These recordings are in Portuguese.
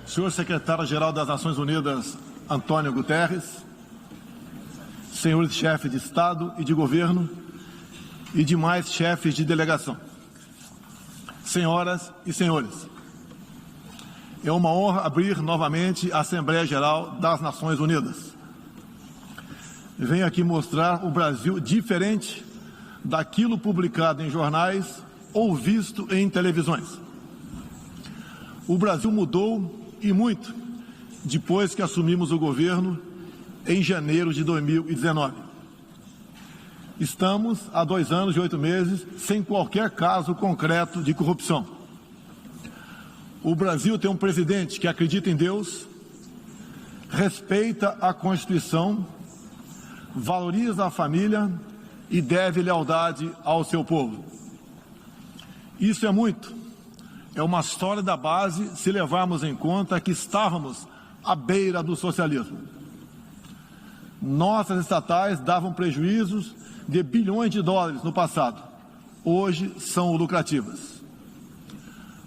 senhor secretário-geral das Nações Unidas, Antônio Guterres, senhores chefes de Estado e de Governo e demais chefes de delegação, senhoras e senhores, é uma honra abrir novamente a Assembleia Geral das Nações Unidas. Venho aqui mostrar o Brasil diferente daquilo publicado em jornais ou visto em televisões. O Brasil mudou e muito depois que assumimos o governo em janeiro de 2019. Estamos há 2 anos e 8 meses sem qualquer caso concreto de corrupção. O Brasil tem um presidente que acredita em Deus, respeita a Constituição, valoriza a família e deve lealdade ao seu povo. Isso é muito. É uma sólida base se levarmos em conta que estávamos à beira do socialismo. Nossas estatais davam prejuízos de bilhões de dólares no passado. Hoje são lucrativas.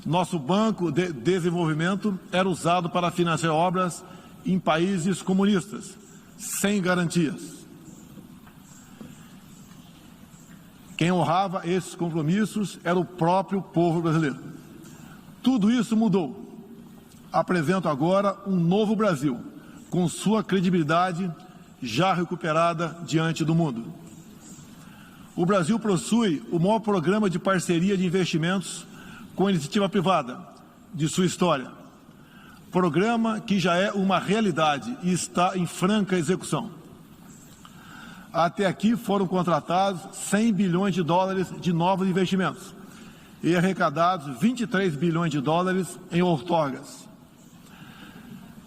Nosso Banco de Desenvolvimento era usado para financiar obras em países comunistas, sem garantias. Quem honrava esses compromissos era o próprio povo brasileiro. Tudo isso mudou. Apresento agora um novo Brasil, com sua credibilidade já recuperada diante do mundo. O Brasil possui o maior programa de parceria de investimentos com a iniciativa privada de sua história. Programa que já é uma realidade e está em franca execução. Até aqui foram contratados 100 bilhões de dólares de novos investimentos e arrecadados 23 bilhões de dólares em outorgas.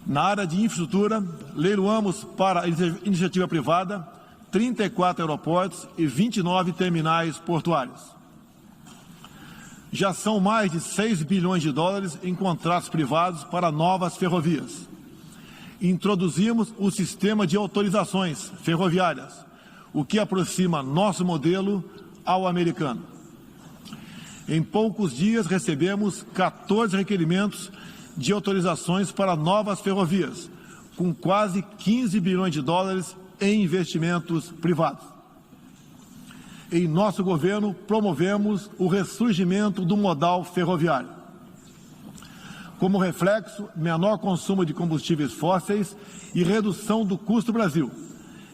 Na área de infraestrutura, leiloamos para a iniciativa privada 34 aeroportos e 29 terminais portuários. Já são mais de 6 bilhões de dólares em contratos privados para novas ferrovias. Introduzimos o sistema de autorizações ferroviárias, o que aproxima nosso modelo ao americano. Em poucos dias recebemos 14 requerimentos de autorizações para novas ferrovias, com quase 15 bilhões de dólares em investimentos privados. Em nosso governo, promovemos o ressurgimento do modal ferroviário. Como reflexo, menor consumo de combustíveis fósseis e redução do custo Brasil,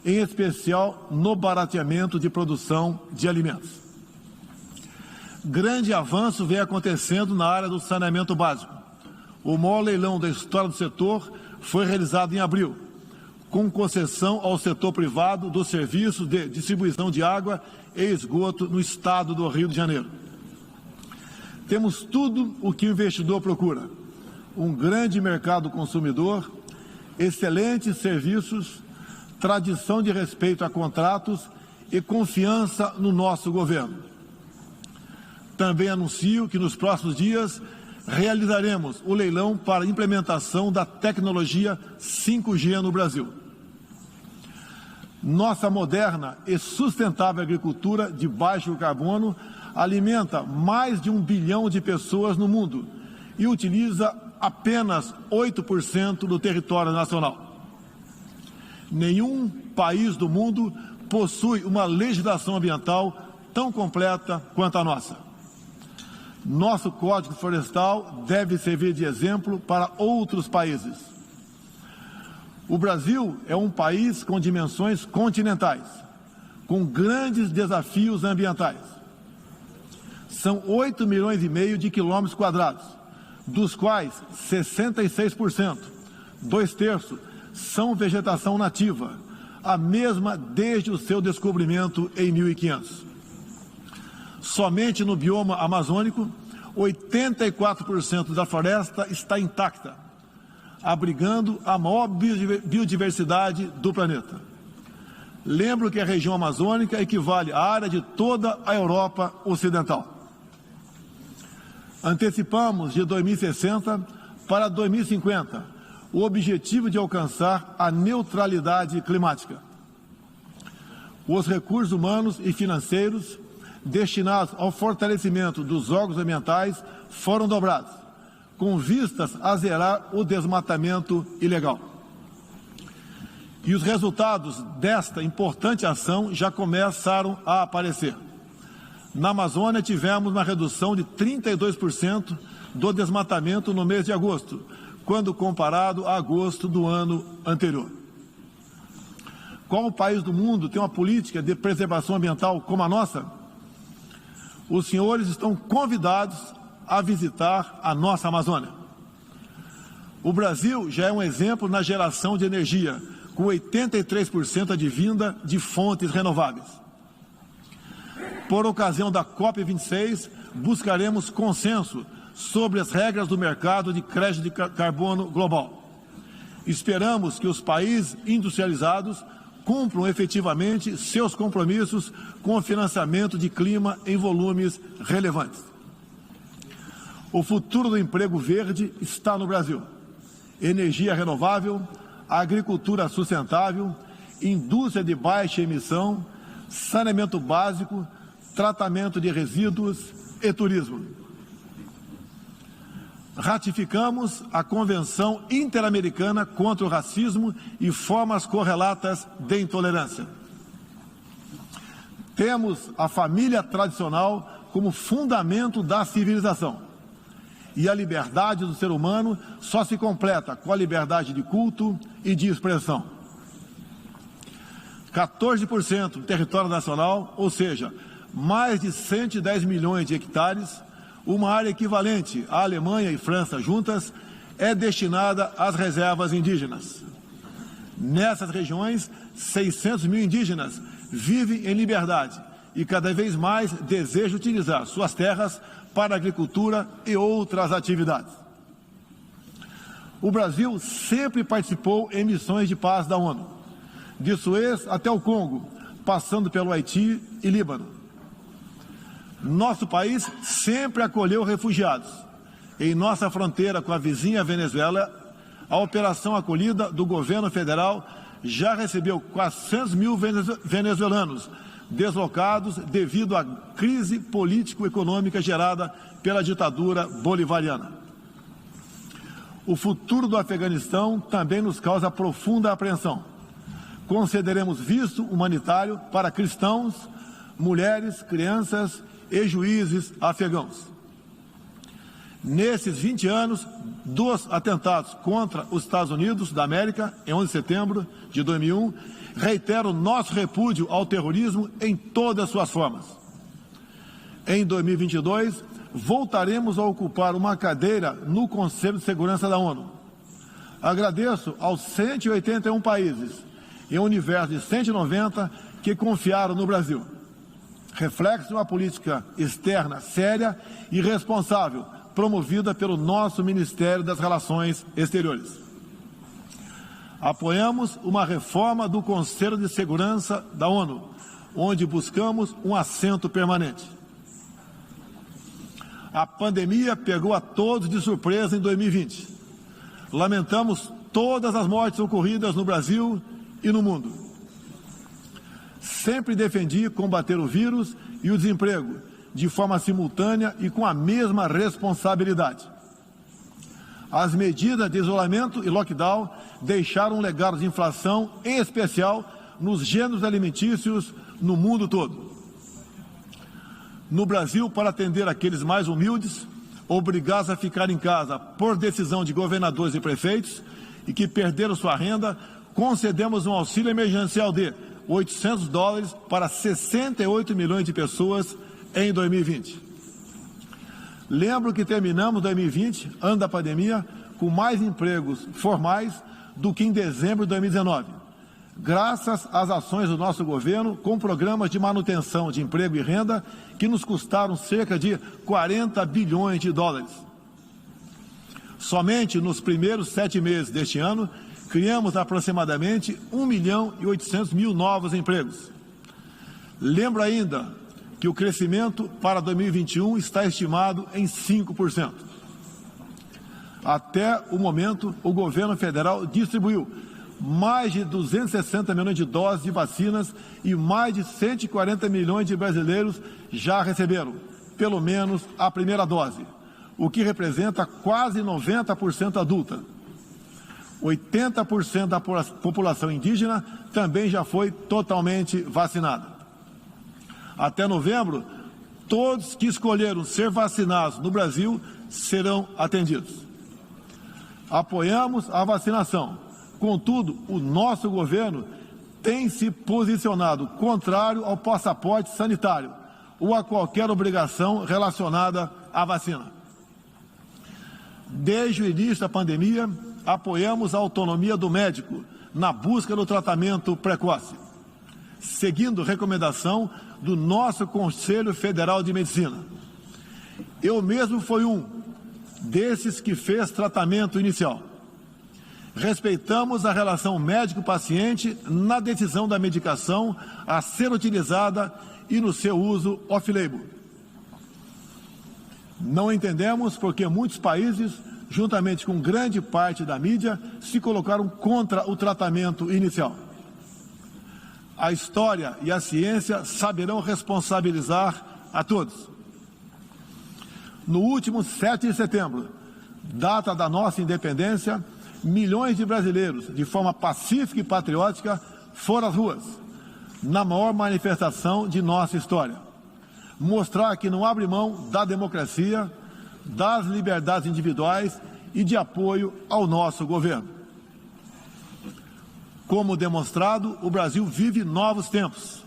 em especial no barateamento de produção de alimentos. Grande avanço vem acontecendo na área do saneamento básico. O maior leilão da história do setor foi realizado em abril, com concessão ao setor privado do serviço de distribuição de água e esgoto no estado do Rio de Janeiro. Temos tudo o que o investidor procura: um grande mercado consumidor, excelentes serviços, tradição de respeito a contratos e confiança no nosso governo. Também anuncio que nos próximos dias realizaremos o leilão para a implementação da tecnologia 5G no Brasil. Nossa moderna e sustentável agricultura de baixo carbono alimenta mais de 1 bilhão de pessoas no mundo e utiliza apenas 8% do território nacional. Nenhum país do mundo possui uma legislação ambiental tão completa quanto a nossa. Nosso Código Florestal deve servir de exemplo para outros países. O Brasil é um país com dimensões continentais, com grandes desafios ambientais. São 8,5 milhões de quilômetros quadrados, dos quais 66%, 2/3, são vegetação nativa, a mesma desde o seu descobrimento em 1500. Somente no bioma amazônico, 84% da floresta está intacta, abrigando a maior biodiversidade do planeta. Lembro que a região amazônica equivale à área de toda a Europa Ocidental. Antecipamos de 2060 para 2050 o objetivo de alcançar a neutralidade climática. Os recursos humanos e financeiros destinados ao fortalecimento dos órgãos ambientais foram dobrados, com vistas a zerar o desmatamento ilegal. E os resultados desta importante ação já começaram a aparecer. Na Amazônia, tivemos uma redução de 32% do desmatamento no mês de agosto, quando comparado a agosto do ano anterior. Qual país do mundo tem uma política de preservação ambiental como a nossa? Os senhores estão convidados a visitar a nossa Amazônia. O Brasil já é um exemplo na geração de energia, com 83% advinda de fontes renováveis. Por ocasião da COP26, buscaremos consenso sobre as regras do mercado de crédito de carbono global. Esperamos que os países industrializados cumpram efetivamente seus compromissos com o financiamento de clima em volumes relevantes. O futuro do emprego verde está no Brasil. Energia renovável, agricultura sustentável, indústria de baixa emissão, saneamento básico, tratamento de resíduos e turismo. Ratificamos a Convenção Interamericana contra o Racismo e formas correlatas de intolerância. Temos a família tradicional como fundamento da civilização. E a liberdade do ser humano só se completa com a liberdade de culto e de expressão. 14% do território nacional, ou seja, mais de 110 milhões de hectares, uma área equivalente à Alemanha e França juntas, é destinada às reservas indígenas. Nessas regiões, 600 mil indígenas vivem em liberdade e cada vez mais desejam utilizar suas terras para a agricultura e outras atividades. O Brasil sempre participou em missões de paz da ONU, de Suez até o Congo, passando pelo Haiti e Líbano. Nosso país sempre acolheu refugiados. Em nossa fronteira com a vizinha Venezuela, a operação acolhida do governo federal já recebeu 400 mil venezuelanos deslocados devido à crise político-econômica gerada pela ditadura bolivariana. O futuro do Afeganistão também nos causa profunda apreensão. Concederemos visto humanitário para cristãos, mulheres, crianças e juízes afegãos. Nesses 20 anos dos atentados contra os Estados Unidos da América, em 11 de setembro de 2001, reitero nosso repúdio ao terrorismo em todas as suas formas. Em 2022, voltaremos a ocupar uma cadeira no Conselho de Segurança da ONU. Agradeço aos 181 países, em um universo de 190, que confiaram no Brasil. Reflexo de uma política externa séria e responsável, promovida pelo nosso Ministério das Relações Exteriores. Apoiamos uma reforma do Conselho de Segurança da ONU, onde buscamos um assento permanente. A pandemia pegou a todos de surpresa em 2020. Lamentamos todas as mortes ocorridas no Brasil e no mundo. Sempre defendi combater o vírus e o desemprego de forma simultânea e com a mesma responsabilidade. As medidas de isolamento e lockdown deixaram um legado de inflação, em especial nos gêneros alimentícios no mundo todo. No Brasil, para atender aqueles mais humildes, obrigados a ficar em casa por decisão de governadores e prefeitos e que perderam sua renda, concedemos um auxílio emergencial de $800 para 68 milhões de pessoas em 2020. Lembro que terminamos 2020, ano da pandemia, com mais empregos formais do que em dezembro de 2019, graças às ações do nosso governo com programas de manutenção de emprego e renda que nos custaram cerca de 40 bilhões de dólares. Somente nos primeiros 7 meses deste ano, criamos aproximadamente 1.800.000 novos empregos. Lembro ainda que o crescimento para 2021 está estimado em 5%. Até o momento, o governo federal distribuiu mais de 260 milhões de doses de vacinas e mais de 140 milhões de brasileiros já receberam, pelo menos, a primeira dose, o que representa quase 90% adulta. 80% da população indígena também já foi totalmente vacinada. Até novembro, todos que escolheram ser vacinados no Brasil serão atendidos. Apoiamos a vacinação. Contudo, o nosso governo tem se posicionado contrário ao passaporte sanitário ou a qualquer obrigação relacionada à vacina. Desde o início da pandemia, apoiamos a autonomia do médico na busca do tratamento precoce, seguindo recomendação do nosso Conselho Federal de Medicina. Eu mesmo fui um desses que fez tratamento inicial. Respeitamos a relação médico-paciente na decisão da medicação a ser utilizada e no seu uso off-label. Não entendemos porque muitos países, juntamente com grande parte da mídia, se colocaram contra o tratamento inicial. A história e a ciência saberão responsabilizar a todos. No último 7 de setembro, data da nossa independência, milhões de brasileiros, de forma pacífica e patriótica, foram às ruas, na maior manifestação de nossa história. Mostrar que não abre mão da democracia, das liberdades individuais e de apoio ao nosso governo. Como demonstrado, o Brasil vive novos tempos.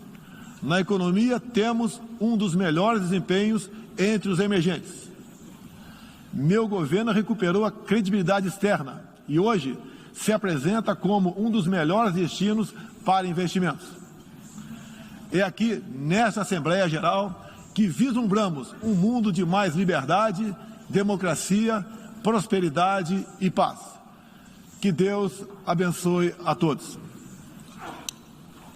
Na economia, temos um dos melhores desempenhos entre os emergentes. Meu governo recuperou a credibilidade externa e hoje se apresenta como um dos melhores destinos para investimentos. É aqui, nesta Assembleia Geral, que vislumbramos um mundo de mais liberdade, democracia, prosperidade e paz. Que Deus abençoe a todos.